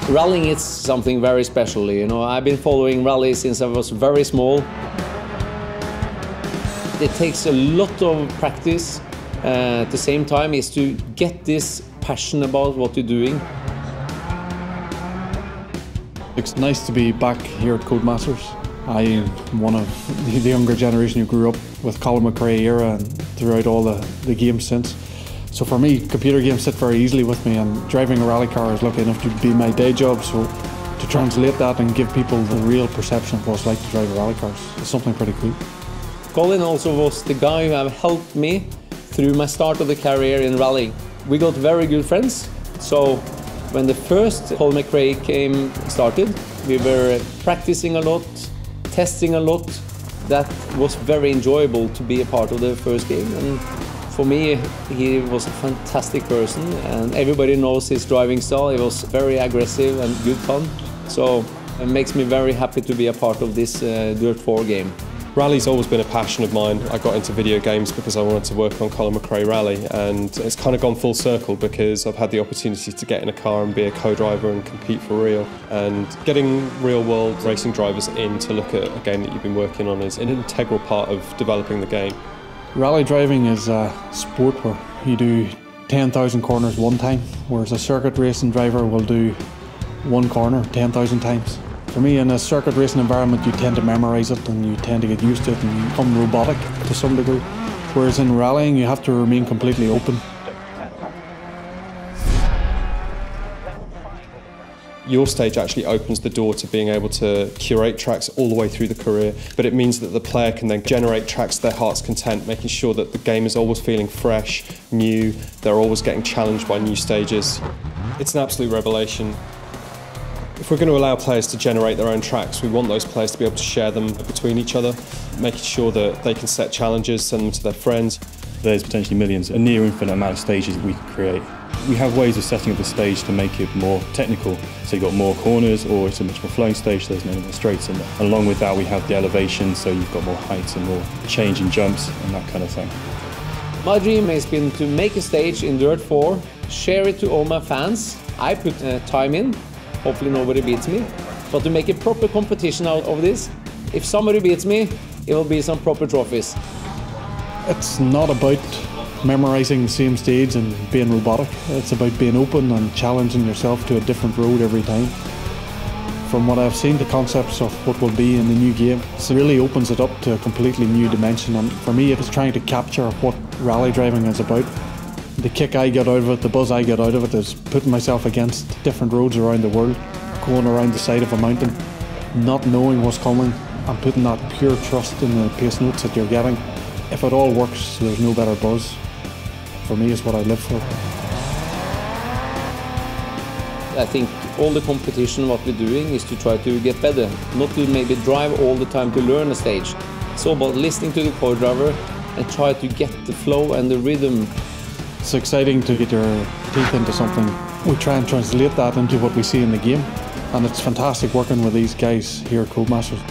Rallying is something very special, you know. I've been following rally since I was very small. It takes a lot of practice. At the same time is to get this passion about what you're doing. It's nice to be back here at Codemasters. I am one of the younger generation who grew up with Colin McRae era and throughout all the games since. So for me, computer games sit very easily with me, and driving a rally car is lucky enough to be my day job. So to translate that and give people the real perception of what it's like to drive a rally car is something pretty cool. Colin also was the guy who have helped me through my start of the career in rallying. We got very good friends. So when the first Colin McRae started, we were practicing a lot, testing a lot. That was very enjoyable to be a part of the first game. And for me, he was a fantastic person, and everybody knows his driving style. He was very aggressive and good fun. So it makes me very happy to be a part of this DiRT 4 game. Rally's always been a passion of mine. I got into video games because I wanted to work on Colin McRae Rally, and it's kind of gone full circle because I've had the opportunity to get in a car and be a co-driver and compete for real. And getting real-world racing drivers in to look at a game that you've been working on is an integral part of developing the game. Rally driving is a sport where you do 10,000 corners one time, whereas a circuit racing driver will do one corner 10,000 times. For me, in a circuit racing environment, you tend to memorise it and you tend to get used to it and you become robotic to some degree. Whereas in rallying, you have to remain completely open. Your stage actually opens the door to being able to curate tracks all the way through the career, but it means that the player can then generate tracks to their heart's content, making sure that the game is always feeling fresh, new, they're always getting challenged by new stages. It's an absolute revelation. If we're going to allow players to generate their own tracks, we want those players to be able to share them between each other, making sure that they can set challenges, send them to their friends. There's potentially millions, a near infinite amount of stages that we can create. We have ways of setting up the stage to make it more technical. So you've got more corners, or it's a much more flowing stage, so there's many more straights in there. And along with that, we have the elevation, so you've got more heights and more change in jumps and that kind of thing. My dream has been to make a stage in DiRT 4, share it to all my fans. I put time in, hopefully nobody beats me, but to make a proper competition out of this. If somebody beats me, it will be some proper trophies. It's not about memorising the same stage and being robotic. It's about being open and challenging yourself to a different road every time. From what I've seen, the concepts of what will be in the new game, it really opens it up to a completely new dimension. And for me, it's trying to capture what rally driving is about. The kick I get out of it, the buzz I get out of it is putting myself against different roads around the world, going around the side of a mountain, not knowing what's coming and putting that pure trust in the pace notes that you're getting. If it all works, there's no better buzz. For me, it's what I live for. I think all the competition, what we're doing is to try to get better, not to maybe drive all the time to learn a stage. It's all about listening to the co-driver and try to get the flow and the rhythm. It's exciting to get your teeth into something. We try and translate that into what we see in the game, and it's fantastic working with these guys here at Codemasters.